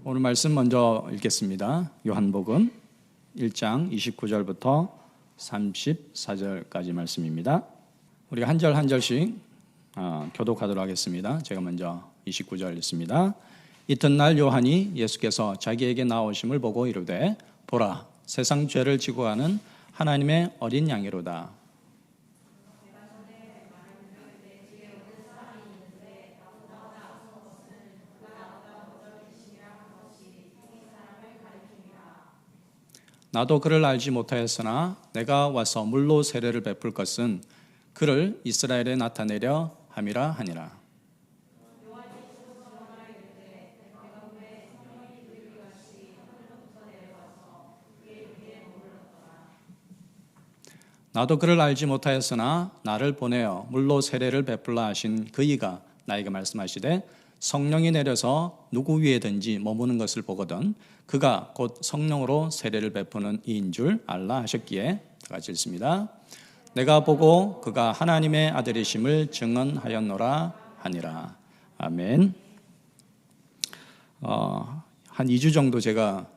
오늘 말씀 먼저 읽겠습니다. 요한복음 1장 29절부터 34절까지 말씀입니다. 우리가 한 절 한 절씩 교독하도록 하겠습니다. 제가 먼저 29절 읽습니다. 이튿날 요한이 예수께서 자기에게 나오심을 보고 이르되 보라, 세상 죄를 지고 가는 하나님의 어린 양이로다. 나도 그를 알지 못하였으나 내가 와서 물로 세례를 베풀 것은 그를 이스라엘에 나타내려 함이라 하니라. 나도 그를 알지 못하였으나 나를 보내어 물로 세례를 베풀라 하신 그 이가 나에게 말씀하시되 성령이 내려서 누구 위에든지 머무는 것을 보거든 그가 곧 성령으로 세례를 베푸는 이인 줄 알라 하셨기에 다 같이 읽습니다. 내가 보고 그가 하나님의 아들이심을 증언하였노라 하니라. 아멘. 한 2주 정도 제가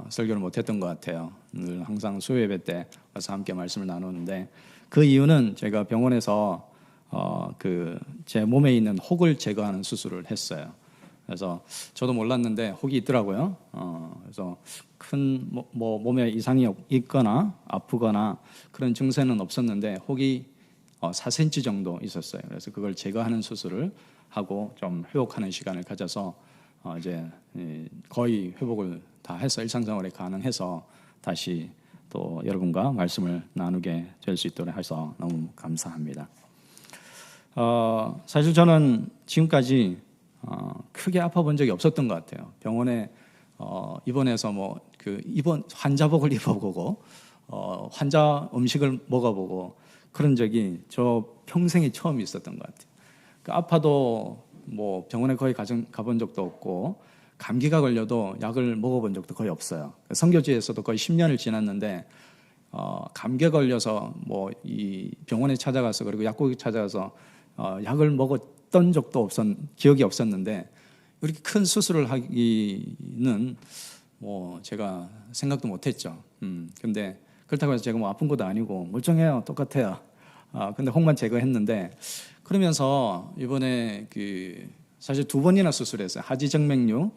설교를 못했던 것 같아요. 늘 항상 수요예배 때 와서 함께 말씀을 나누는데 그 이유는 제가 병원에서 제 몸에 있는 혹을 제거하는 수술을 했어요. 그래서 저도 몰랐는데 혹이 있더라고요. 그래서 큰 몸에 이상이 있거나 아프거나 그런 증세는 없었는데 혹이 4cm 정도 있었어요. 그래서 그걸 제거하는 수술을 하고 좀 회복하는 시간을 가져서 이제 거의 회복을 다 해서 일상생활에 가능해서 다시 또 여러분과 말씀을 나누게 될 수 있도록 해서 너무 감사합니다. 사실 저는 지금까지 크게 아파본 적이 없었던 것 같아요. 병원에 입원해서 입원 환자복을 입어보고 환자 음식을 먹어보고 그런 적이 저 평생에 처음 있었던 것 같아요. 아파도 병원에 거의 가본 적도 없고 감기가 걸려도 약을 먹어본 적도 거의 없어요. 선교지에서도 거의 10년을 지났는데 감기에 걸려서 이 병원에 찾아가서 그리고 약국에 찾아가서 약을 먹었던 적도 기억이 없었는데 이렇게 큰 수술을 하기는 제가 생각도 못했죠. 근데 그렇다고 해서 제가 아픈 것도 아니고 멀쩡해요, 똑같아요. 근데 혹만 제거했는데 그러면서 이번에 사실 2번이나 수술했어요. 하지정맥류를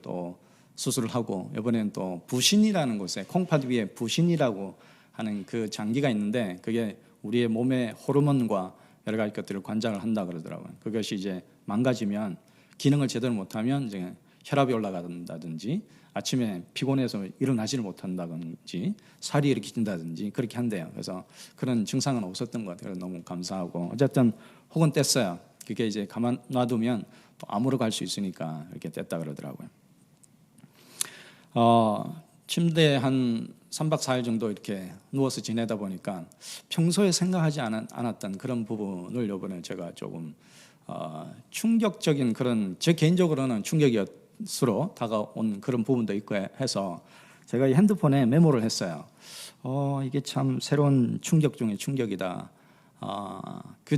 또 수술을 하고 이번에는 또 부신이라는 곳에 콩팥 위에 부신이라고 하는 그 장기가 있는데 그게 우리의 몸의 호르몬과 여러 가지 것들을 관장을 한다 그러더라고요. 그것이 이제 망가지면 기능을 제대로 못하면 이제 혈압이 올라간다든지 아침에 피곤해서 일어나지를 못한다든지 살이 이렇게 찐다든지 그렇게 한대요. 그래서 그런 증상은 없었던 것 같아요. 너무 감사하고 어쨌든 혹은 뗐어요. 그게 이제 가만 놔두면 또 암으로 갈 수 있으니까 이렇게 뗐다 그러더라고요. 침대에 한 3박 4일 정도 이렇게 누워서 지내다 보니까 평소에 생각하지 않았던 그런 부분을 이번에 제가 조금 충격적인 그런 제 개인적으로는 충격이었으로 다가온 그런 부분도 있고 해서 제가 이 핸드폰에 메모를 했어요. 이게 참 새로운 충격 중에 충격이다.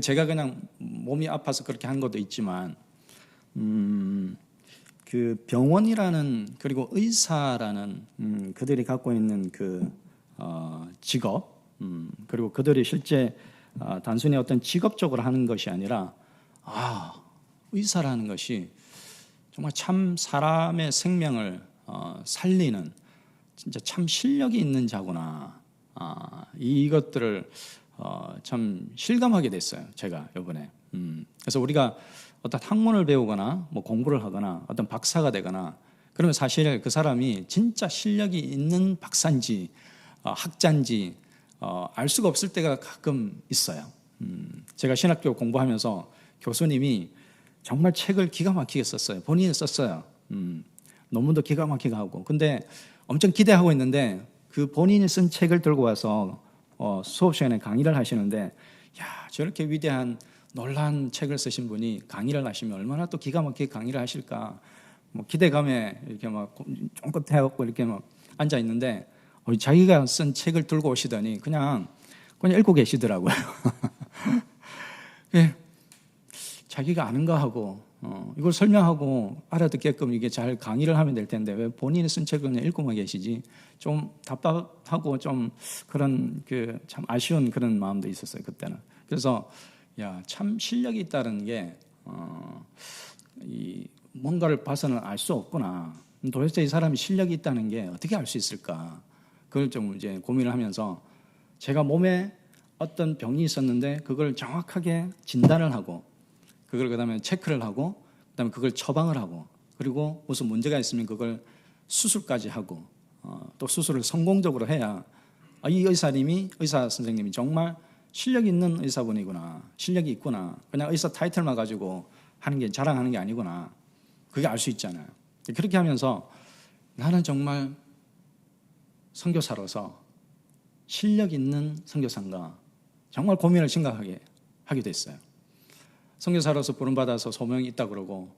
제가 그냥 몸이 아파서 그렇게 한 것도 있지만 그 병원이라는 그리고 의사라는 그들이 갖고 있는 그 직업 그리고 그들이 실제 단순히 어떤 직업적으로 하는 것이 아니라 의사라는 것이 정말 참 사람의 생명을 살리는 진짜 참 실력이 있는 자구나. 이것들을 참 실감하게 됐어요. 제가 이번에. 그래서 우리가 어떤 학문을 배우거나 공부를 하거나 어떤 박사가 되거나 그러면 사실 그 사람이 진짜 실력이 있는 박사인지 학자인지 알 수가 없을 때가 가끔 있어요. 제가 신학교 공부하면서 교수님이 정말 책을 기가 막히게 썼어요. 본인이 썼어요. 논문도 기가 막히게 하고 근데 엄청 기대하고 있는데 그 본인이 쓴 책을 들고 와서 수업 시간에 강의를 하시는데 저렇게 위대한 놀라운 책을 쓰신 분이 강의를 하시면 얼마나 또 기가 막히게 강의를 하실까 기대감에 이렇게 쫑긋해갖고 이렇게 앉아 있는데 자기가 쓴 책을 들고 오시더니 그냥 읽고 계시더라고요. 자기가 아는가 하고 이걸 설명하고 알아듣게끔 이게 잘 강의를 하면 될 텐데 왜 본인이 쓴 책을 그냥 읽고만 계시지? 좀 답답하고 좀 그런 그 참 아쉬운 그런 마음도 있었어요 그때는. 그래서 야, 참 실력이 있다는 게 이 뭔가를 봐서는 알 수 없구나. 도대체 이 사람이 실력이 있다는 게 어떻게 알 수 있을까? 그걸 좀 이제 고민을 하면서 제가 몸에 어떤 병이 있었는데 그걸 정확하게 진단을 하고 그걸 그다음에 체크를 하고 그다음에 그걸 처방을 하고 그리고 무슨 문제가 있으면 그걸 수술까지 하고 또 수술을 성공적으로 해야 이 의사 선생님이 정말 실력 있는 의사분이구나, 실력이 있구나. 그냥 의사 타이틀만 가지고 하는 게 자랑하는 게 아니구나. 그게 알 수 있잖아요. 그렇게 하면서 나는 정말 선교사로서 실력 있는 선교사인가 정말 고민을 심각하게 하게 됐어요. 선교사로서 부름받아서 소명이 있다 그러고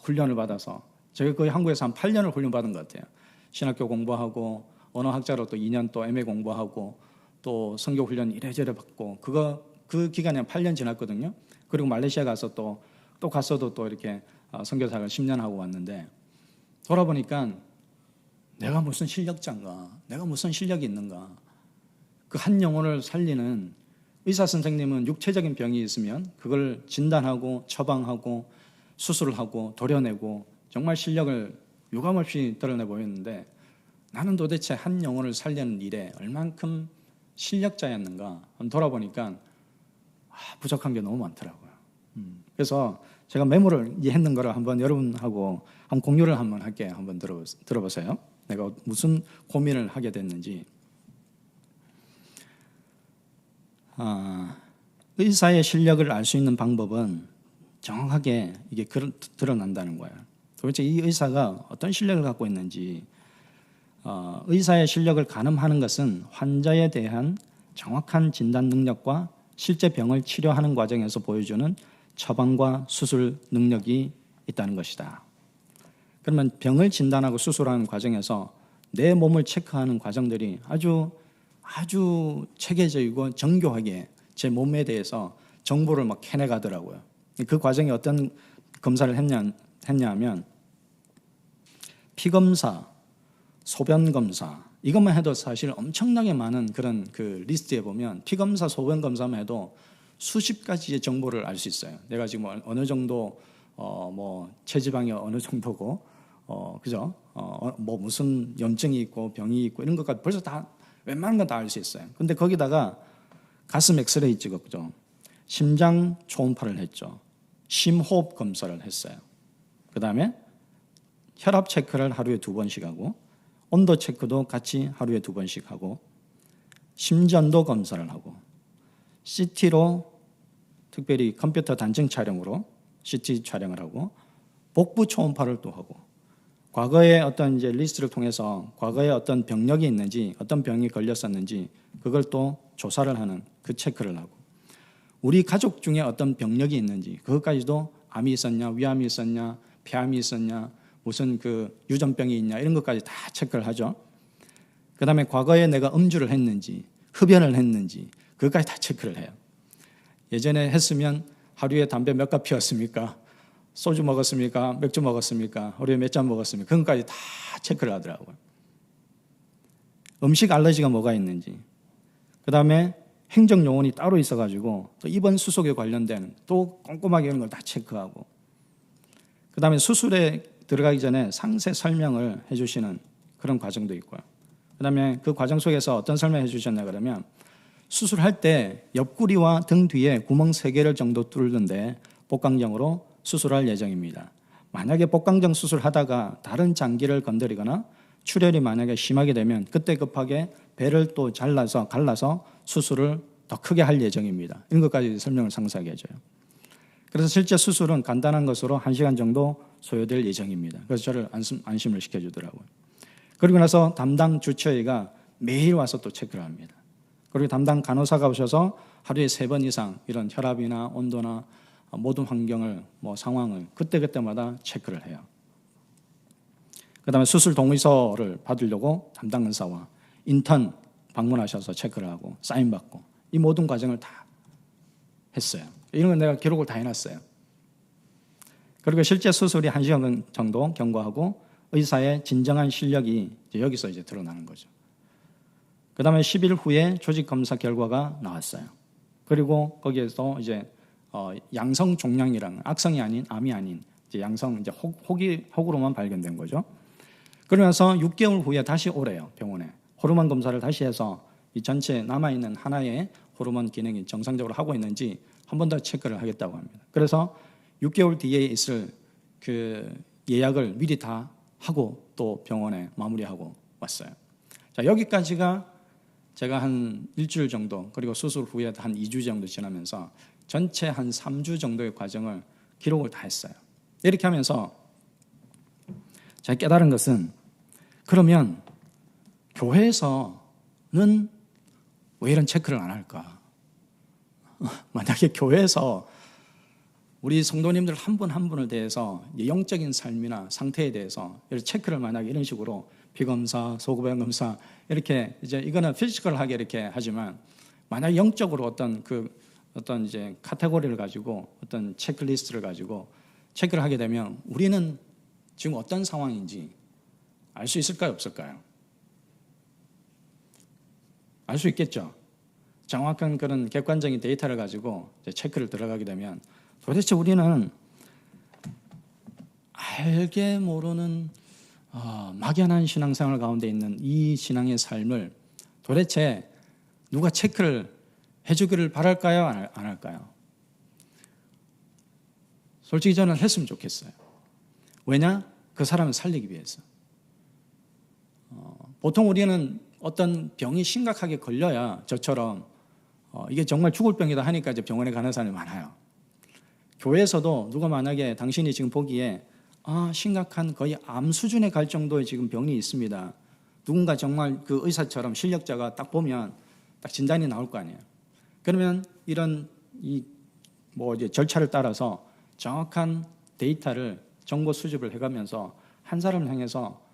훈련을 받아서 제가 거의 한국에서 한 8년을 훈련받은 것 같아요. 신학교 공부하고 언어학자로 또 2년 또 MA 공부하고 또 선교 훈련 이래저래 받고 그 기간에 8년 지났거든요. 그리고 말레이시아 가서 또 갔어도 또 이렇게 선교사를 10년 하고 왔는데 돌아보니까 내가 무슨 실력자인가, 내가 무슨 실력이 있는가. 그 한 영혼을 살리는 의사 선생님은 육체적인 병이 있으면 그걸 진단하고 처방하고 수술을 하고 도려내고 정말 실력을 유감없이 드러내 보였는데 나는 도대체 한 영혼을 살리는 일에 얼만큼 실력자였는가 돌아보니까 부족한 게 너무 많더라고요. 그래서 제가 메모를 했는 거를 한번 여러분하고 한번 공유를 한번 할게요. 한번 들어보세요. 내가 무슨 고민을 하게 됐는지. 의사의 실력을 알 수 있는 방법은 정확하게 이게 드러난다는 거예요. 도대체 이 의사가 어떤 실력을 갖고 있는지. 의사의 실력을 가늠하는 것은 환자에 대한 정확한 진단 능력과 실제 병을 치료하는 과정에서 보여주는 처방과 수술 능력이 있다는 것이다. 그러면 병을 진단하고 수술하는 과정에서 내 몸을 체크하는 과정들이 아주 체계적이고 정교하게 제 몸에 대해서 정보를 막 캐내가더라고요. 그 과정에 어떤 검사를 했냐 하면 피검사, 소변검사 이것만 해도 사실 엄청나게 많은 그런 그 리스트에 보면 피검사, 소변검사만 해도 수십 가지의 정보를 알 수 있어요. 내가 지금 어느 정도 뭐 체지방이 어느 정도고 그죠? 뭐 무슨 염증이 있고 병이 있고 이런 것까지 벌써 다 웬만한 건 다 알 수 있어요. 근데 거기다가 가슴 엑스레이 찍었죠. 심장 초음파를 했죠. 심호흡 검사를 했어요. 그다음에 혈압 체크를 하루에 2번씩 하고 온도 체크도 같이 하루에 2번씩 하고 심전도 검사를 하고 CT로 특별히 컴퓨터 단층 촬영으로 CT 촬영을 하고 복부 초음파를 또 하고 과거에 어떤 이제 리스트를 통해서 과거에 어떤 병력이 있는지 어떤 병이 걸렸었는지 그걸 또 조사를 하는 그 체크를 하고 우리 가족 중에 어떤 병력이 있는지 그것까지도 암이 있었냐 위암이 있었냐 폐암이 있었냐 무슨 그 유전병이 있냐 이런 것까지 다 체크를 하죠. 그 다음에 과거에 내가 음주를 했는지 흡연을 했는지 그것까지 다 체크를 해요. 예전에 했으면 하루에 담배 몇 갑 피웠습니까? 소주 먹었습니까? 맥주 먹었습니까? 하루에 몇 잔 먹었습니까? 그런 것까지 다 체크를 하더라고요. 음식 알러지가 뭐가 있는지 그 다음에 행정요원이 따로 있어가지고 또 입원 수속에 관련된 또 꼼꼼하게 이런 걸 다 체크하고 그 다음에 수술에 들어가기 전에 상세 설명을 해주시는 그런 과정도 있고요. 그 다음에 그 과정 속에서 어떤 설명을 해주셨냐 그러면 수술할 때 옆구리와 등 뒤에 구멍 3개를 정도 뚫는데 복강정으로 수술할 예정입니다. 만약에 복강정 수술하다가 다른 장기를 건드리거나 출혈이 만약에 심하게 되면 그때 급하게 배를 또 갈라서 수술을 더 크게 할 예정입니다. 이런 것까지 설명을 상세하게 해줘요. 그래서 실제 수술은 간단한 것으로 1시간 정도 소요될 예정입니다. 그래서 저를 안심을 시켜주더라고요. 그리고 나서 담당 주치의가 매일 와서 또 체크를 합니다. 그리고 담당 간호사가 오셔서 하루에 3번 이상 이런 혈압이나 온도나 모든 환경을 상황을 그때마다 체크를 해요. 그 다음에 수술 동의서를 받으려고 담당 의사와 인턴 방문하셔서 체크를 하고 사인 받고 이 모든 과정을 다 했어요. 이런 건 내가 기록을 다 해놨어요. 그리고 실제 수술이 1시간 정도 경과하고 의사의 진정한 실력이 여기서 이제 드러나는 거죠. 그 다음에 10일 후에 조직 검사 결과가 나왔어요. 그리고 거기에서 이제 양성 종양이라는, 악성이 아닌, 암이 아닌 이제 양성, 이제 혹으로만 발견된 거죠. 그러면서 6개월 후에 다시 오래요, 병원에. 호르몬 검사를 다시 해서 이 전체 남아있는 하나의 호르몬 기능이 정상적으로 하고 있는지 한 번 더 체크를 하겠다고 합니다. 그래서 6개월 뒤에 있을 그 예약을 미리 다 하고 또 병원에 마무리하고 왔어요. 자, 여기까지가 제가 한 일주일 정도, 그리고 수술 후에 한 2주 정도 지나면서 전체 한 3주 정도의 과정을 기록을 다 했어요. 이렇게 하면서 제가 깨달은 것은, 그러면 교회에서는 왜 이런 체크를 안 할까? 만약에 교회에서 우리 성도님들 한 분 한 분을 대해서 영적인 삶이나 상태에 대해서 이런 체크를 만약에 이런 식으로 피검사, 소고병 검사 이렇게 이제 이거는 피지컬하게 이렇게 하지만, 만약 영적으로 어떤 이제 카테고리를 가지고 어떤 체크리스트를 가지고 체크를 하게 되면 우리는 지금 어떤 상황인지 알 수 있을까요, 없을까요? 알 수 있겠죠. 정확한 그런 객관적인 데이터를 가지고 이제 체크를 들어가게 되면 도대체 우리는 알게 모르는 막연한 신앙생활 가운데 있는 이 신앙의 삶을 도대체 누가 체크를 해주기를 바랄까요? 안 할까요? 솔직히 저는 했으면 좋겠어요. 왜냐? 그 사람을 살리기 위해서. 보통 우리는 어떤 병이 심각하게 걸려야 저처럼 이게 정말 죽을 병이다 하니까 이제 병원에 가는 사람이 많아요. 교회에서도 누가 만약에 당신이 지금 보기에 심각한 거의 암 수준에 갈 정도의 지금 병이 있습니다. 누군가 정말 그 의사처럼 실력자가 딱 보면 딱 진단이 나올 거 아니에요. 그러면 이런 이제 절차를 따라서 정확한 데이터를 정보 수집을 해가면서 한 사람을 향해서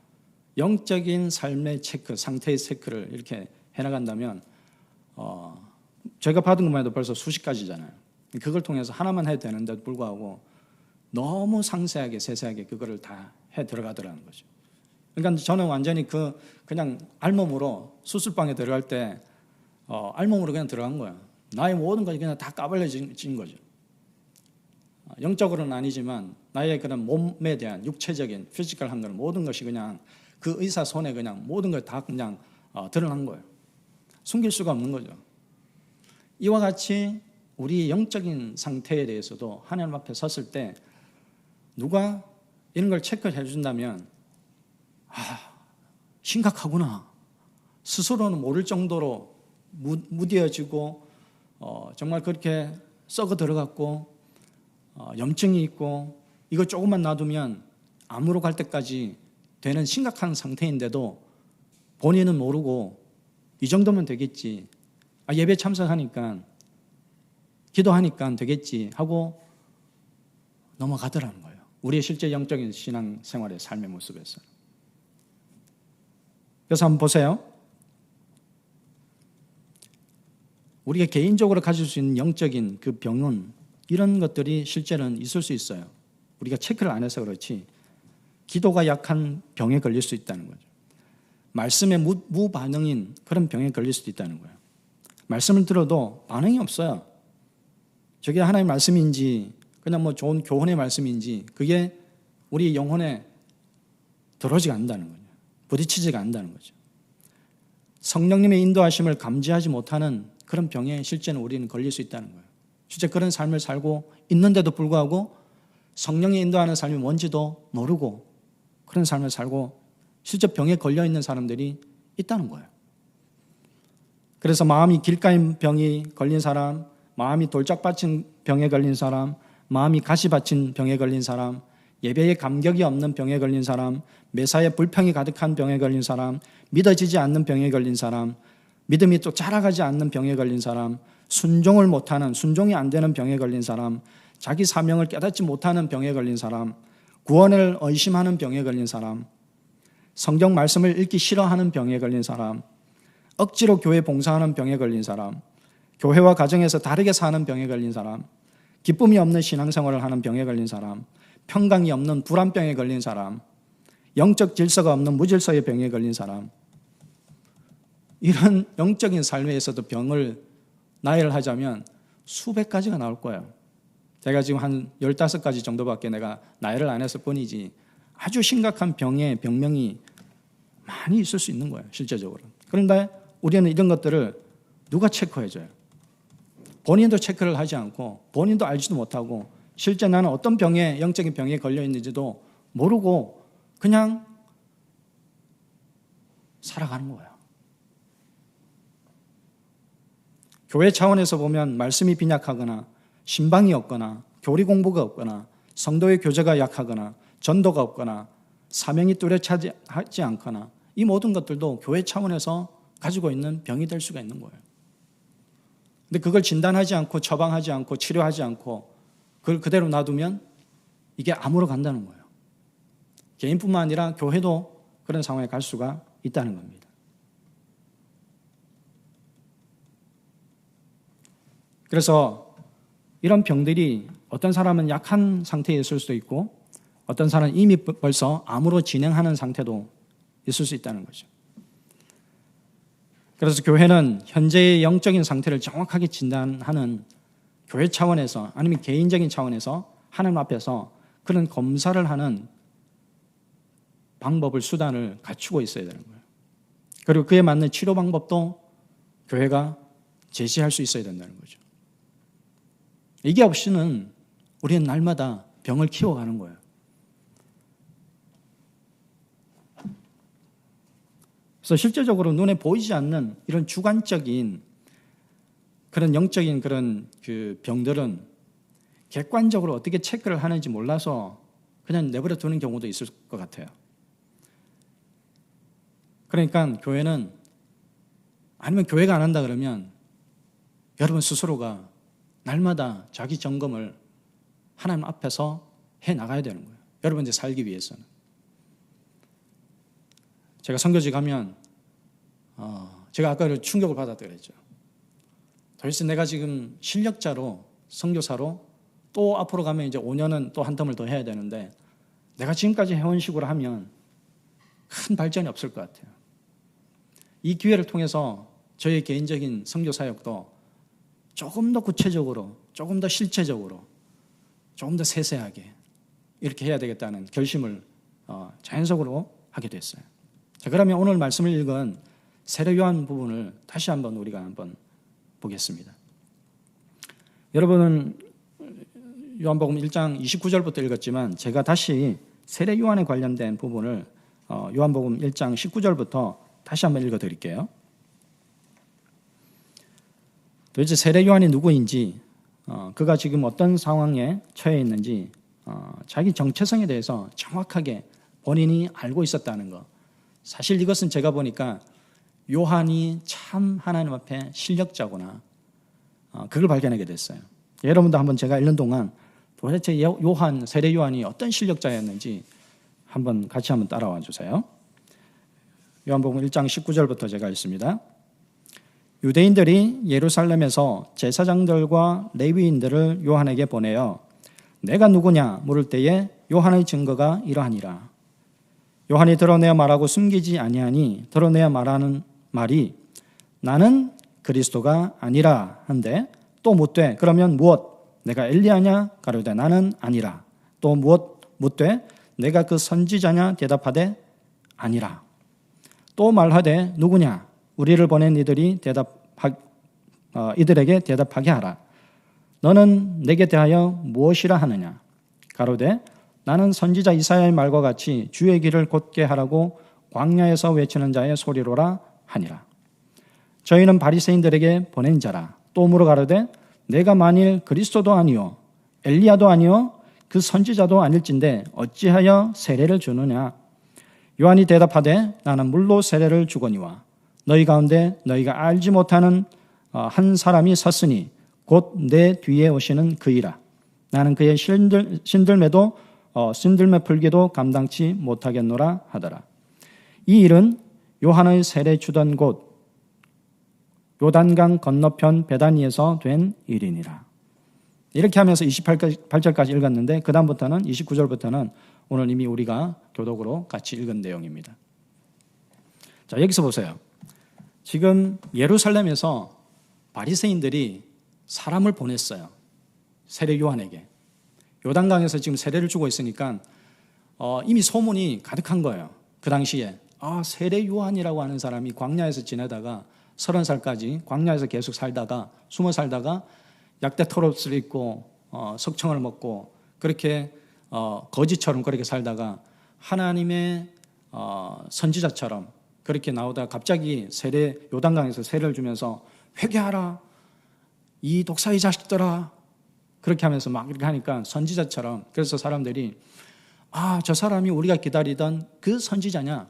영적인 삶의 체크, 상태의 체크를 이렇게 해나간다면 제가 받은 것만 해도 벌써 수십 가지잖아요. 그걸 통해서 하나만 해도 되는데도 불구하고 너무 상세하게 세세하게 그거를 다 해 들어가더라는 거죠. 그러니까 저는 완전히 그냥 알몸으로 수술방에 들어갈 때 알몸으로 그냥 들어간 거야. 나의 모든 것이 그냥 다 까발려진 거죠. 영적으로는 아니지만 나의 그런 몸에 대한 육체적인 피지컬한 걸 모든 것이 그냥 그 의사 손에 그냥 모든 걸 다 그냥 드러난 거예요. 숨길 수가 없는 거죠. 이와 같이 우리 영적인 상태에 대해서도 하나님 앞에 섰을 때 누가 이런 걸 체크해 준다면 심각하구나. 스스로는 모를 정도로 무뎌지고 정말 그렇게 썩어 들어갔고 염증이 있고 이거 조금만 놔두면 암으로 갈 때까지 되는 심각한 상태인데도 본인은 모르고 이 정도면 되겠지. 예배 참석하니까 기도하니까 되겠지 하고 넘어가더라는 거예요. 우리의 실제 영적인 신앙생활의 삶의 모습에서. 그래서 한번 보세요. 우리가 개인적으로 가질 수 있는 영적인 그 병은 이런 것들이 실제는 있을 수 있어요. 우리가 체크를 안 해서 그렇지 기도가 약한 병에 걸릴 수 있다는 거죠. 말씀에 무반응인 그런 병에 걸릴 수도 있다는 거예요. 말씀을 들어도 반응이 없어요. 저게 하나님의 말씀인지 그냥 뭐 좋은 교훈의 말씀인지 그게 우리 영혼에 들어오지가 않는다는 거죠. 부딪히지가 않는다는 거죠. 성령님의 인도하심을 감지하지 못하는 그런 병에 실제는 우리는 걸릴 수 있다는 거예요. 실제 그런 삶을 살고 있는데도 불구하고 성령이 인도하는 삶이 뭔지도 모르고 그런 삶을 살고 실제 병에 걸려있는 사람들이 있다는 거예요. 그래서 마음이 길가인 병이 걸린 사람, 마음이 돌짝 받친 병에 걸린 사람, 마음이 가시 받친 병에 걸린 사람, 예배에 감격이 없는 병에 걸린 사람, 매사에 불평이 가득한 병에 걸린 사람, 믿어지지 않는 병에 걸린 사람, 믿음이 또 자라가지 않는 병에 걸린 사람, 순종을 못하는, 순종이 안 되는 병에 걸린 사람, 자기 사명을 깨닫지 못하는 병에 걸린 사람, 구원을 의심하는 병에 걸린 사람, 성경 말씀을 읽기 싫어하는 병에 걸린 사람, 억지로 교회 봉사하는 병에 걸린 사람, 교회와 가정에서 다르게 사는 병에 걸린 사람, 기쁨이 없는 신앙생활을 하는 병에 걸린 사람, 평강이 없는 불안병에 걸린 사람, 영적 질서가 없는 무질서의 병에 걸린 사람, 이런 영적인 삶에서도 병을 나열하자면 수백 가지가 나올 거예요. 제가 지금 한 15가지 정도밖에 내가 나열을 안 했을 뿐이지 아주 심각한 병의 병명이 많이 있을 수 있는 거예요, 실제적으로. 그런데 우리는 이런 것들을 누가 체크해줘요? 본인도 체크를 하지 않고 본인도 알지도 못하고 실제 나는 어떤 병에, 영적인 병에 걸려 있는지도 모르고 그냥 살아가는 거예요. 교회 차원에서 보면 말씀이 빈약하거나 신방이 없거나 교리 공부가 없거나 성도의 교제가 약하거나 전도가 없거나 사명이 뚜렷하지 않거나 이 모든 것들도 교회 차원에서 가지고 있는 병이 될 수가 있는 거예요. 근데 그걸 진단하지 않고 처방하지 않고 치료하지 않고 그걸 그대로 놔두면 이게 암으로 간다는 거예요. 개인뿐만 아니라 교회도 그런 상황에 갈 수가 있다는 겁니다. 그래서 이런 병들이 어떤 사람은 약한 상태에 있을 수도 있고 어떤 사람은 이미 벌써 암으로 진행하는 상태도 있을 수 있다는 거죠. 그래서 교회는 현재의 영적인 상태를 정확하게 진단하는 교회 차원에서 아니면 개인적인 차원에서 하나님 앞에서 그런 검사를 하는 방법을, 수단을 갖추고 있어야 되는 거예요. 그리고 그에 맞는 치료 방법도 교회가 제시할 수 있어야 된다는 거죠. 이게 없이는 우리는 날마다 병을 키워가는 거예요. 그래서 실제적으로 눈에 보이지 않는 이런 주관적인 그런 영적인 그런 그 병들은 객관적으로 어떻게 체크를 하는지 몰라서 그냥 내버려 두는 경우도 있을 것 같아요. 그러니까 교회는, 아니면 교회가 안 한다 그러면 여러분 스스로가 날마다 자기 점검을 하나님 앞에서 해 나가야 되는 거예요. 여러분들이 살기 위해서는. 제가 선교지 가면 제가 아까 충격을 받았다 그랬죠. 도대체 내가 지금 실력자로, 선교사로 또 앞으로 가면 이제 5년은 또 한 텀을 더 해야 되는데 내가 지금까지 해온 식으로 하면 큰 발전이 없을 것 같아요. 이 기회를 통해서 저의 개인적인 선교 사역도 조금 더 구체적으로, 조금 더 실체적으로, 조금 더 세세하게 이렇게 해야 되겠다는 결심을 자연적으로 하게 됐어요. 자, 그러면 오늘 말씀을 읽은 세례 요한 부분을 다시 한번 우리가 한번 보겠습니다. 여러분은 요한복음 1장 29절부터 읽었지만 제가 다시 세례 요한에 관련된 부분을 요한복음 1장 19절부터 다시 한번 읽어드릴게요. 도대체 세례 요한이 누구인지, 그가 지금 어떤 상황에 처해 있는지, 자기 정체성에 대해서 정확하게 본인이 알고 있었다는 것. 사실 이것은 제가 보니까 요한이 참 하나님 앞에 실력자구나, 그걸 발견하게 됐어요. 여러분도 한번 제가 읽는 동안 도대체 요한, 세례 요한이 어떤 실력자였는지 한번 같이 한번 따라와 주세요. 요한복음 1장 19절부터 제가 읽습니다. 유대인들이 예루살렘에서 제사장들과 레위인들을 요한에게 보내어 내가 누구냐 물을 때에 요한의 증거가 이러하니라. 요한이 드러내어 말하고 숨기지 아니하니 드러내어 말하는 말이 나는 그리스도가 아니라 한데 또 묻되 그러면 무엇? 내가 엘리야냐? 가로되 나는 아니라. 또 무엇 묻되 내가 그 선지자냐? 대답하되 아니라. 또 말하되 누구냐? 우리를 보낸 이들에게 대답하게 하라. 너는 내게 대하여 무엇이라 하느냐? 가로되 나는 선지자 이사야의 말과 같이 주의 길을 곧게 하라고 광야에서 외치는 자의 소리로라 하니라. 저희는 바리새인들에게 보낸 자라. 또 물어 가로되 내가 만일 그리스도도 아니요 엘리야도 아니요 그 선지자도 아닐진데 어찌하여 세례를 주느냐? 요한이 대답하되 나는 물로 세례를 주거니와 너희 가운데 너희가 알지 못하는 한 사람이 섰으니 곧 내 뒤에 오시는 그이라. 나는 그의 신들매 풀기도 감당치 못하겠노라 하더라. 이 일은 요한의 세례 주던 곳 요단강 건너편 베다니에서 된 일이니라. 이렇게 하면서 28절까지 읽었는데 그 다음부터는 29절부터는 오늘 이미 우리가 교독으로 같이 읽은 내용입니다. 자, 여기서 보세요. 지금 예루살렘에서 바리새인들이 사람을 보냈어요. 세례 요한에게. 요단강에서 지금 세례를 주고 있으니까 이미 소문이 가득한 거예요. 그 당시에 세례 요한이라고 하는 사람이 광야에서 지내다가 30살까지 광야에서 계속 살다가 숨어 살다가 약대 털옷을 입고 석청을 먹고 그렇게 거지처럼 그렇게 살다가 하나님의 선지자처럼 그렇게 나오다가 갑자기 요단강에서 세례를 주면서 회개하라 이 독사의 자식들아 그렇게 하면서 막 이렇게 하니까 선지자처럼 그래서 사람들이 저 사람이 우리가 기다리던 그 선지자냐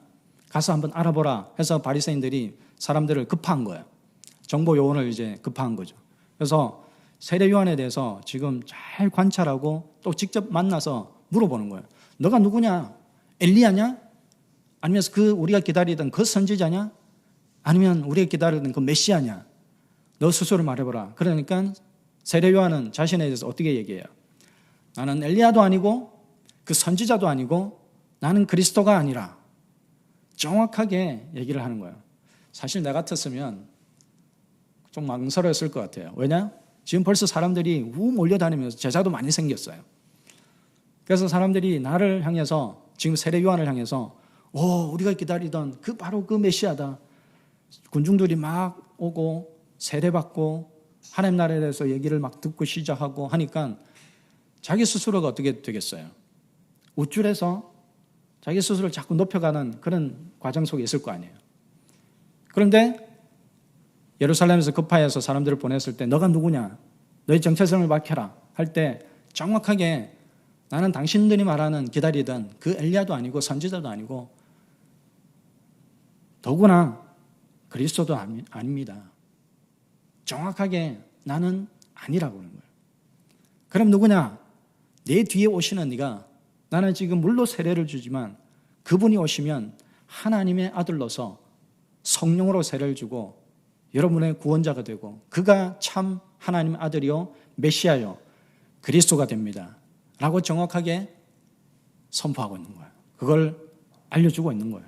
가서 한번 알아보라 해서 바리새인들이 사람들을 급한 거예요. 정보 요원을 이제 급한 거죠. 그래서 세례 요한에 대해서 지금 잘 관찰하고 또 직접 만나서 물어보는 거예요. 너가 누구냐? 엘리야냐? 아니면 우리가 기다리던 그 선지자냐? 아니면 우리가 기다리던 그 메시아냐? 너 스스로 말해보라. 그러니까 세례 요한은 자신에 대해서 어떻게 얘기해요? 나는 엘리야도 아니고 그 선지자도 아니고 나는 그리스도가 아니라 정확하게 얘기를 하는 거예요. 사실 나 같았으면 좀 망설였을 것 같아요. 왜냐? 지금 벌써 사람들이 몰려다니면서 제자도 많이 생겼어요. 그래서 사람들이 나를 향해서 지금 세례 요한을 향해서 우리가 기다리던 바로 그 메시아다. 군중들이 막 오고 세례받고 하나님 나라에 대해서 얘기를 막 듣고 시작하고 하니까 자기 스스로가 어떻게 되겠어요? 우쭐해서 자기 스스로를 자꾸 높여가는 그런 과정 속에 있을 거 아니에요. 그런데 예루살렘에서 급파해서 사람들을 보냈을 때 너가 누구냐? 너의 정체성을 밝혀라 할 때 정확하게 나는 당신들이 말하는 기다리던 그 엘리야도 아니고 선지자도 아니고 더구나 그리스도도 아닙니다. 정확하게 나는 아니라고 하는 거예요. 그럼 누구냐? 내 뒤에 오시는 네가 나는 지금 물로 세례를 주지만 그분이 오시면 하나님의 아들로서 성령으로 세례를 주고 여러분의 구원자가 되고 그가 참 하나님의 아들이요 메시아요 그리스도가 됩니다 라고 정확하게 선포하고 있는 거예요. 그걸 알려주고 있는 거예요.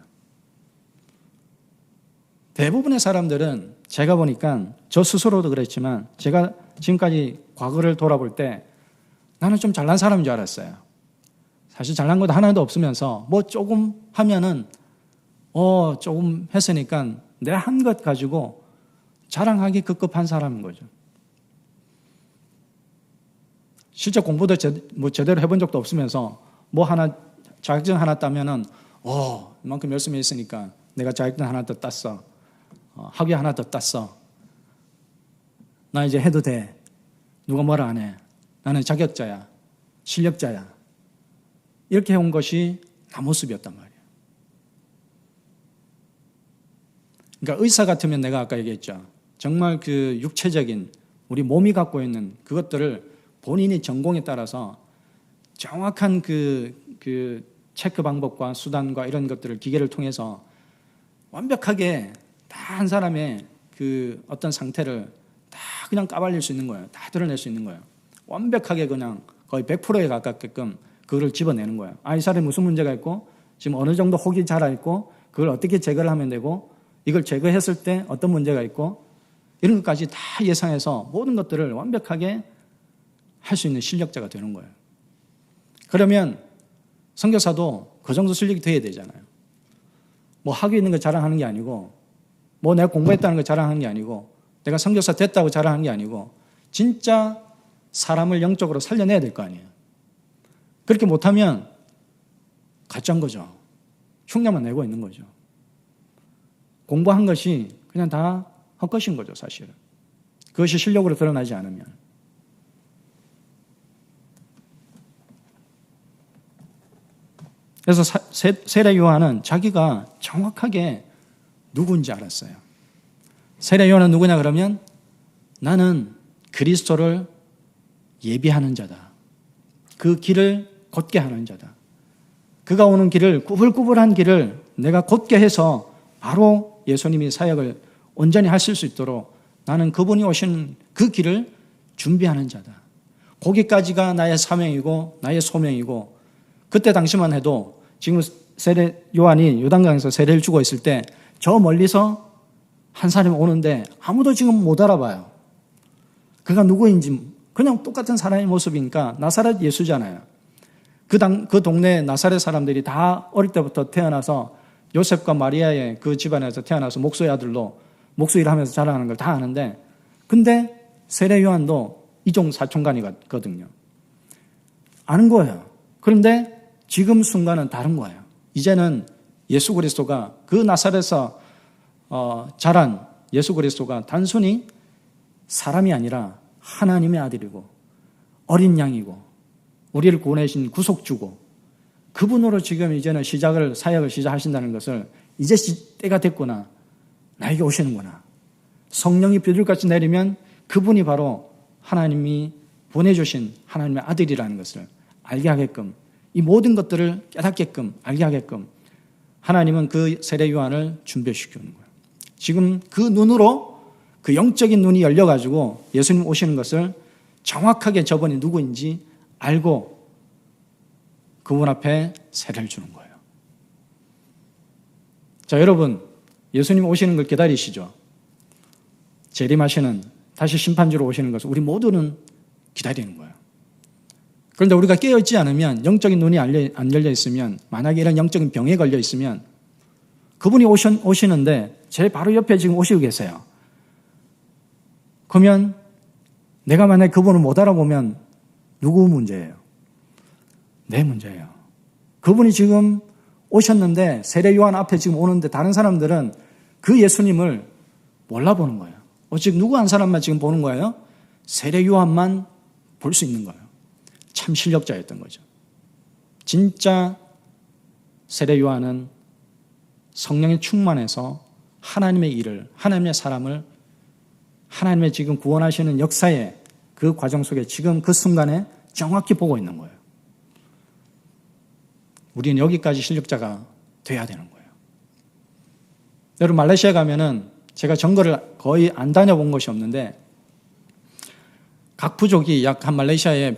대부분의 사람들은 제가 보니까 저 스스로도 그랬지만 제가 지금까지 과거를 돌아볼 때 나는 좀 잘난 사람인 줄 알았어요. 사실 잘난 것도 하나도 없으면서 뭐 조금 하면은 조금 했으니까 내가 한 것 가지고 자랑하기 급급한 사람인 거죠. 실제 공부도 제대로 해본 적도 없으면서 뭐 하나 자격증 하나 따면은 이만큼 열심히 했으니까 내가 자격증 하나 더 땄어. 학위 하나 더 땄어. 나 이제 해도 돼. 누가 뭐라 안 해. 나는 자격자야. 실력자야. 이렇게 해온 것이 나 모습이었단 말이에요. 그러니까 의사 같으면 내가 아까 얘기했죠. 정말 그 육체적인 우리 몸이 갖고 있는 그것들을 본인이 전공에 따라서 정확한 그 체크 방법과 수단과 이런 것들을 기계를 통해서 완벽하게 다 한 사람의 그 어떤 상태를 다 그냥 까발릴 수 있는 거예요. 다 드러낼 수 있는 거예요. 완벽하게 그냥 거의 100%에 가깝게끔 그거를 집어내는 거예요. 이 사람이 무슨 문제가 있고 지금 어느 정도 혹이 자라 있고 그걸 어떻게 제거를 하면 되고 이걸 제거했을 때 어떤 문제가 있고 이런 것까지 다 예상해서 모든 것들을 완벽하게 할 수 있는 실력자가 되는 거예요. 그러면 선교사도 그 정도 실력이 돼야 되잖아요. 뭐 학위 있는 거 자랑하는 게 아니고 뭐 내가 공부했다는 거 자랑하는 게 아니고 내가 선교사 됐다고 자랑하는 게 아니고 진짜 사람을 영적으로 살려내야 될 거 아니에요. 그렇게 못하면 가짜인 거죠. 흉내만 내고 있는 거죠. 공부한 것이 그냥 다 헛것인 거죠, 사실은. 그것이 실력으로 드러나지 않으면. 그래서 세례 요한은 자기가 정확하게 누구인지 알았어요. 세례 요한은 누구냐 그러면 나는 그리스도를 예비하는 자다. 그 길을 곧게 하는 자다. 그가 오는 길을 꾸불꾸불한 길을 내가 곧게 해서 바로 예수님이 사역을 온전히 하실 수 있도록 나는 그분이 오신 그 길을 준비하는 자다. 거기까지가 나의 사명이고 나의 소명이고, 그때 당시만 해도 지금 요한이 요단강에서 세례를 주고 있을 때 저 멀리서 한 사람이 오는데 아무도 지금 못 알아봐요. 그가 누구인지. 그냥 똑같은 사람의 모습이니까 나사렛 예수잖아요. 그 동네 나사렛 사람들이 다 어릴 때부터 태어나서 요셉과 마리아의 그 집안에서 태어나서 목수의 아들로 목수일을 하면서 자라는 걸 다 아는데, 근데 세례 요한도 이종 사촌간이거든요. 아는 거예요. 그런데 지금 순간은 다른 거예요. 이제는 예수 그리스도가, 그 나사렛에서 자란 예수 그리스도가 단순히 사람이 아니라 하나님의 아들이고 어린 양이고 우리를 구원하신 구속주고, 그분으로 지금 이제는 사역을 시작하신다는 것을, 이제 때가 됐구나, 나에게 오시는구나, 성령이 비둘기같이 내리면 그분이 바로 하나님이 보내주신 하나님의 아들이라는 것을 알게 하게끔, 이 모든 것들을 깨닫게끔 알게 하게끔 하나님은 그 세례 요한을 준비시키는 거예요. 지금 그 눈으로, 그 영적인 눈이 열려가지고 예수님 오시는 것을 정확하게 저분이 누구인지 알고 그분 앞에 세례를 주는 거예요. 자, 여러분, 예수님 오시는 걸 기다리시죠? 재림하시는, 다시 심판주로 오시는 것을 우리 모두는 기다리는 거예요. 그런데 우리가 깨어있지 않으면, 영적인 눈이 안 열려 있으면, 만약에 이런 영적인 병에 걸려 있으면, 그분이 오시는데 제 바로 옆에 지금 오시고 계세요. 그러면 내가 만약에 그분을 못 알아보면 누구 문제예요? 내 문제예요. 그분이 지금 오셨는데 세례 요한 앞에 지금 오는데 다른 사람들은 그 예수님을 몰라보는 거예요. 오직 누구 한 사람만 지금 보는 거예요? 세례 요한만 볼 수 있는 거예요. 참 실력자였던 거죠. 진짜 세례 요한은 성령에 충만해서 하나님의 일을, 하나님의 사람을, 하나님의 지금 구원하시는 역사의 그 과정 속에 지금 그 순간에 정확히 보고 있는 거예요. 우리는 여기까지 실력자가 돼야 되는 거예요. 여러분, 말레이시아 가면은 제가 정거를 거의 안 다녀본 것이 없는데, 각 부족이 약 한 말레이시아에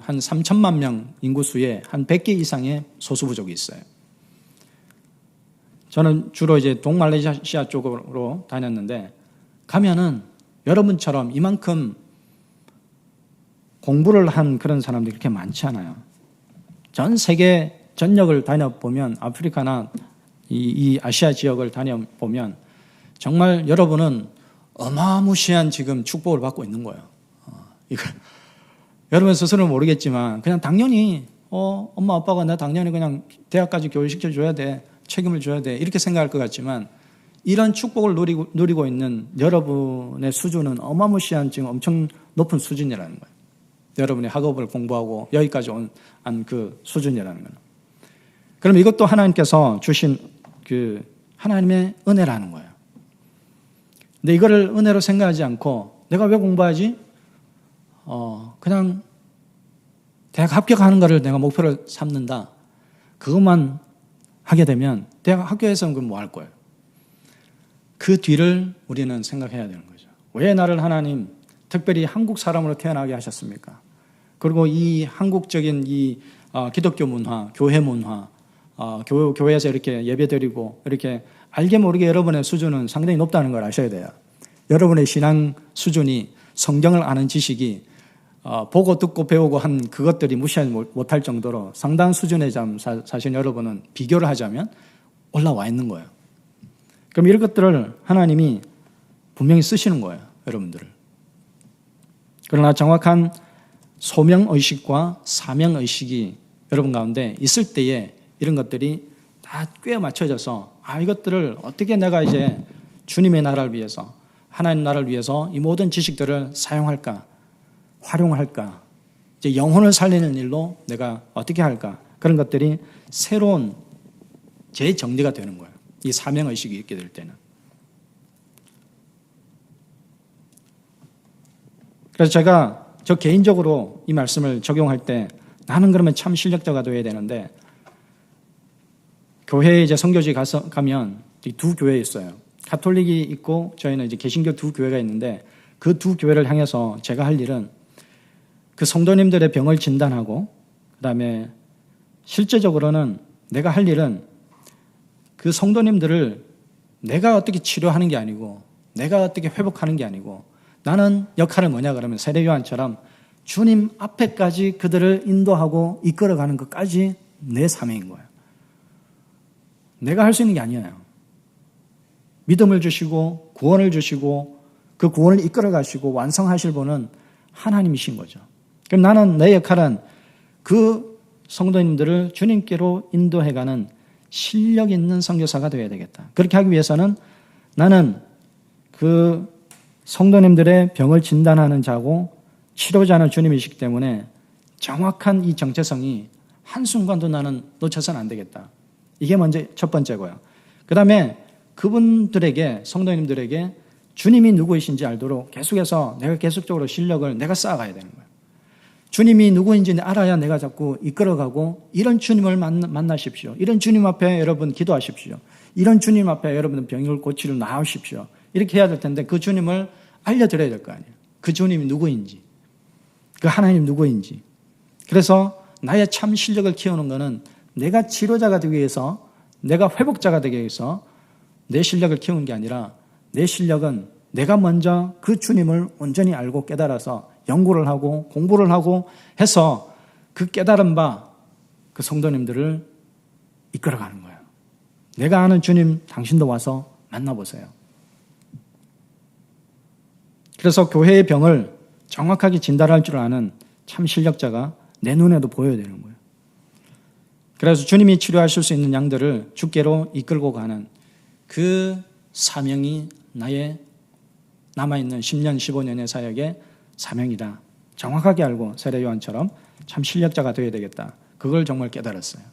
한 3천만 명 인구수에 한 100개 이상의 소수부족이 있어요. 저는 주로 이제 동말레이시아 쪽으로 다녔는데, 가면은 여러분처럼 이만큼 공부를 한 그런 사람들이 그렇게 많지 않아요. 전 세계 전역을 다녀보면, 아프리카나 이 아시아 지역을 다녀보면 정말 여러분은 어마무시한 지금 축복을 받고 있는 거예요. 이거 여러분 스스로는 모르겠지만 그냥 당연히 엄마 아빠가 나 당연히 그냥 대학까지 교육시켜줘야 돼, 책임을 져야 돼, 이렇게 생각할 것 같지만, 이런 축복을 누리고 있는 여러분의 수준은 어마무시한 지금 엄청 높은 수준이라는 거예요. 여러분이 학업을 공부하고 여기까지 온 그 수준이라는 거예요. 그럼 이것도 하나님께서 주신 그 하나님의 은혜라는 거예요. 근데 이거를 은혜로 생각하지 않고 내가 왜 공부하지? 그냥 대학 합격하는 거를 내가 목표로 삼는다, 그것만 하게 되면 대학 학교에서는 그럼 뭐 할 거예요? 그 뒤를 우리는 생각해야 되는 거죠. 왜 나를 하나님 특별히 한국 사람으로 태어나게 하셨습니까? 그리고 이 한국적인 이 기독교 문화, 교회 문화, 교회에서 이렇게 예배드리고 이렇게 알게 모르게 여러분의 수준은 상당히 높다는 걸 아셔야 돼요. 여러분의 신앙 수준이, 성경을 아는 지식이 보고 듣고 배우고 한 그것들이 무시하지 못할 정도로 상당한 수준의 사실 여러분은 비교를 하자면 올라와 있는 거예요. 그럼 이런 것들을 하나님이 분명히 쓰시는 거예요, 여러분들을. 그러나 정확한 소명의식과 사명의식이 여러분 가운데 있을 때에 이런 것들이 다 꽤 맞춰져서, 이것들을 어떻게 내가 이제 주님의 나라를 위해서, 하나님 나라를 위해서 이 모든 지식들을 사용할까, 활용할까, 이제 영혼을 살리는 일로 내가 어떻게 할까, 그런 것들이 새로운 재정리가 되는 거예요. 이 사명의식이 있게 될 때는. 그래서 제가 저 개인적으로 이 말씀을 적용할 때 나는 그러면 참 실력자가 되어야 되는데, 교회에 이제 선교지 가면 이 두 교회 있어요. 가톨릭이 있고 저희는 이제 개신교 두 교회가 있는데, 그 두 교회를 향해서 제가 할 일은 그 성도님들의 병을 진단하고 그다음에 실제적으로는 내가 할 일은 그 성도님들을 내가 어떻게 치료하는 게 아니고 내가 어떻게 회복하는 게 아니고 나는 역할은 뭐냐 그러면 세례 요한처럼 주님 앞에까지 그들을 인도하고 이끌어가는 것까지 내 사명인 거예요. 내가 할 수 있는 게 아니에요. 믿음을 주시고 구원을 주시고 그 구원을 이끌어 가시고 완성하실 분은 하나님이신 거죠. 그럼 나는 내 역할은 그 성도님들을 주님께로 인도해가는 실력 있는 선교사가 되어야 되겠다. 그렇게 하기 위해서는 나는 그 성도님들의 병을 진단하는 자고 치료자는 주님이시기 때문에 정확한 이 정체성이 한순간도 나는 놓쳐서는 안 되겠다. 이게 먼저 첫 번째고요. 그 다음에 그분들에게, 성도님들에게 주님이 누구이신지 알도록 계속해서 내가 계속적으로 실력을 내가 쌓아가야 되는 거예요. 주님이 누구인지 알아야 내가 자꾸 이끌어가고 이런 주님을 만나십시오. 이런 주님 앞에 여러분 기도하십시오. 이런 주님 앞에 여러분 병을 고치러 나오십시오. 이렇게 해야 될 텐데 그 주님을 알려드려야 될 거 아니에요. 그 주님이 누구인지, 그 하나님 누구인지. 그래서 나의 참 실력을 키우는 것은 내가 치료자가 되기 위해서, 내가 회복자가 되기 위해서 내 실력을 키우는 게 아니라 내 실력은 내가 먼저 그 주님을 온전히 알고 깨달아서 연구를 하고 공부를 하고 해서 그 깨달은 바 그 성도님들을 이끌어가는 거예요. 내가 아는 주님 당신도 와서 만나보세요. 그래서 교회의 병을 정확하게 진단할 줄 아는 참 실력자가 내 눈에도 보여야 되는 거예요. 그래서 주님이 치료하실 수 있는 양들을 주께로 이끌고 가는 그 사명이 나의 남아있는 10년, 15년의 사역의 사명이다. 정확하게 알고 세례 요한처럼 참 실력자가 되어야 되겠다. 그걸 정말 깨달았어요.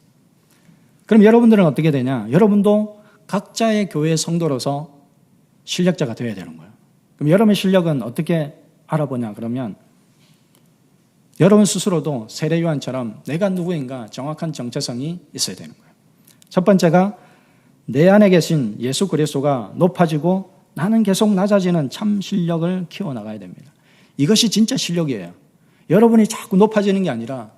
그럼 여러분들은 어떻게 되냐? 여러분도 각자의 교회 성도로서 실력자가 되어야 되는 거예요. 그럼 여러분의 실력은 어떻게 알아보냐? 그러면 여러분 스스로도 세례 요한처럼 내가 누구인가 정확한 정체성이 있어야 되는 거예요. 첫 번째가 내 안에 계신 예수 그리스도가 높아지고 나는 계속 낮아지는 참 실력을 키워나가야 됩니다. 이것이 진짜 실력이에요. 여러분이 자꾸 높아지는 게 아니라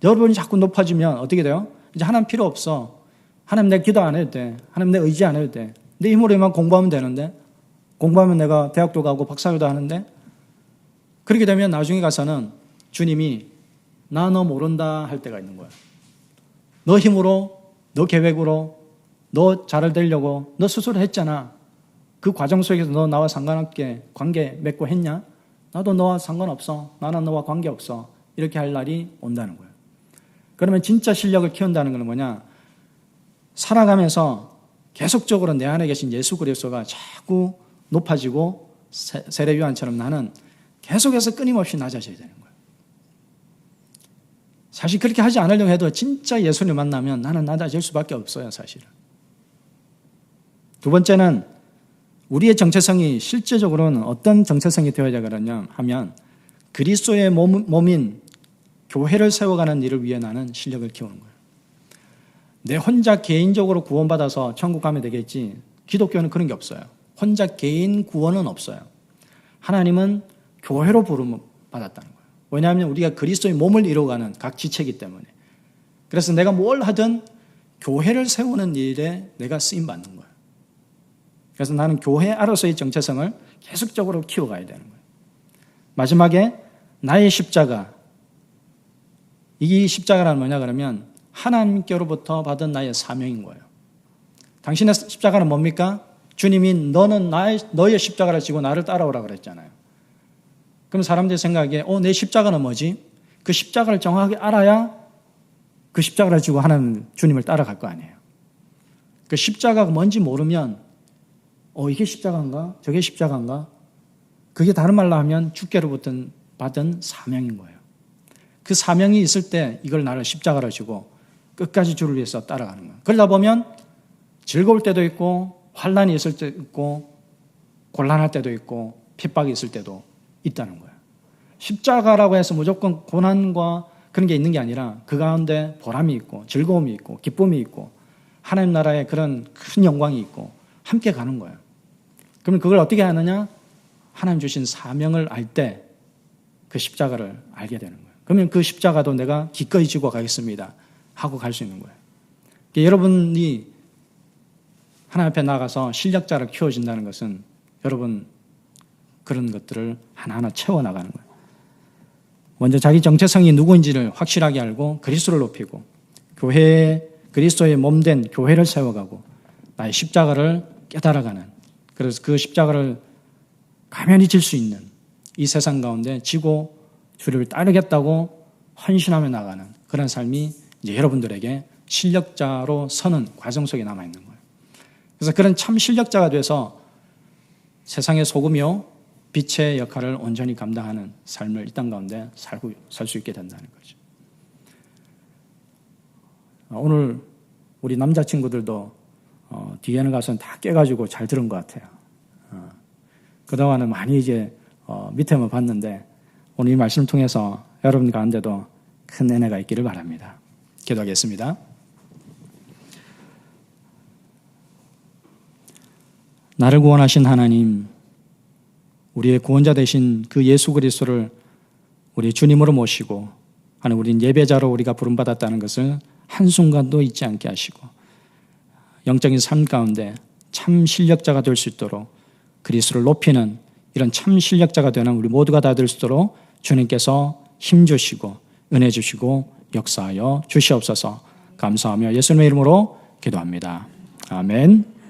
여러분이 자꾸 높아지면 어떻게 돼요? 이제 하나님 필요 없어. 하나님 내 기도 안 해도 돼. 하나님 내 의지 안 해도 돼. 내 힘으로만 공부하면 되는데 공부하면 내가 대학도 가고 박사교도 하는데 그렇게 되면 나중에 가서는 주님이 나 너 모른다 할 때가 있는 거야. 너 힘으로, 너 계획으로, 너 잘 되려고 너 스스로 했잖아. 그 과정 속에서 너 나와 상관없게 관계 맺고 했냐? 나도 너와 상관없어. 나는 너와 관계없어. 이렇게 할 날이 온다는 거예요. 그러면 진짜 실력을 키운다는 건 뭐냐? 살아가면서 계속적으로 내 안에 계신 예수 그리스도가 자꾸 높아지고 세례 요한처럼 나는 계속해서 끊임없이 낮아져야 되는 거예요. 사실 그렇게 하지 않으려고 해도 진짜 예수를 만나면 나는 낮아질 수밖에 없어요, 사실은. 두 번째는 우리의 정체성이 실제적으로는 어떤 정체성이 되어야 되느냐 하면 그리스도의 몸인 교회를 세워가는 일을 위해 나는 실력을 키우는 거예요. 내 혼자 개인적으로 구원받아서 천국 가면 되겠지. 기독교는 그런 게 없어요. 혼자 개인 구원은 없어요. 하나님은 교회로 부름을 받았다는 거예요. 왜냐하면 우리가 그리스도의 몸을 이루어가는 각 지체이기 때문에. 그래서 내가 뭘 하든 교회를 세우는 일에 내가 쓰임받는 거예요. 그래서 나는 교회 안으로서의 정체성을 계속적으로 키워가야 되는 거예요. 마지막에 나의 십자가. 이 십자가란 뭐냐 그러면 하나님께로부터 받은 나의 사명인 거예요. 당신의 십자가는 뭡니까? 주님이 너는 너의 십자가를 지고 나를 따라오라 그랬잖아요. 그럼 사람들이 생각하기에 내 십자가는 뭐지? 그 십자가를 정확하게 알아야 그 십자가를 지고 하나님 주님을 따라갈 거 아니에요. 그 십자가가 뭔지 모르면 이게 십자가인가? 저게 십자가인가? 그게 다른 말로 하면 주께로부터 받은 사명인 거예요. 그 사명이 있을 때 이걸 나를 십자가로 지고 끝까지 주를 위해서 따라가는 거예요. 그러다 보면 즐거울 때도 있고 환난이 있을 때도 있고 곤란할 때도 있고 핍박이 있을 때도 있다는 거예요. 십자가라고 해서 무조건 고난과 그런 게 있는 게 아니라 그 가운데 보람이 있고 즐거움이 있고 기쁨이 있고 하나님 나라의 그런 큰 영광이 있고 함께 가는 거예요. 그러면 그걸 어떻게 하느냐? 하나님 주신 사명을 알 때 그 십자가를 알게 되는 거예요. 그러면 그 십자가도 내가 기꺼이 지고 가겠습니다 하고 갈 수 있는 거예요. 여러분이 하나님 앞에 나가서 실력자를 키워진다는 것은 여러분 그런 것들을 하나하나 채워나가는 거예요. 먼저 자기 정체성이 누구인지를 확실하게 알고 그리스도를 높이고 교회에 그리스도의 몸된 교회를 세워가고 나의 십자가를 깨달아가는, 그래서 그 십자가를 가면히 질 수 있는 이 세상 가운데 지고 주를 따르겠다고 헌신하며 나가는 그런 삶이 이제 여러분들에게 실력자로 서는 과정 속에 남아있는 거예요. 그래서 그런 참 실력자가 돼서 세상의 소금이요 빛의 역할을 온전히 감당하는 삶을 이 땅 가운데 살 수 있게 된다는 거죠. 오늘 우리 남자친구들도 뒤에는 가서는 다 깨가지고 잘 들은 것 같아요. 그동안은 많이 이제 밑에만 봤는데 오늘 이 말씀을 통해서 여러분 가운데도 큰 은혜가 있기를 바랍니다. 기도하겠습니다. 나를 구원하신 하나님, 우리의 구원자 되신 그 예수 그리스도를 우리 주님으로 모시고 하는 우린 예배자로 우리가 부름받았다는 것을 한순간도 잊지 않게 하시고 영적인 삶 가운데 참 실력자가 될 수 있도록 그리스도를 높이는 이런 참 실력자가 되는 우리 모두가 다 될 수 있도록 주님께서 힘 주시고 은혜 주시고 역사하여 주시옵소서. 감사하며 예수님의 이름으로 기도합니다. 아멘.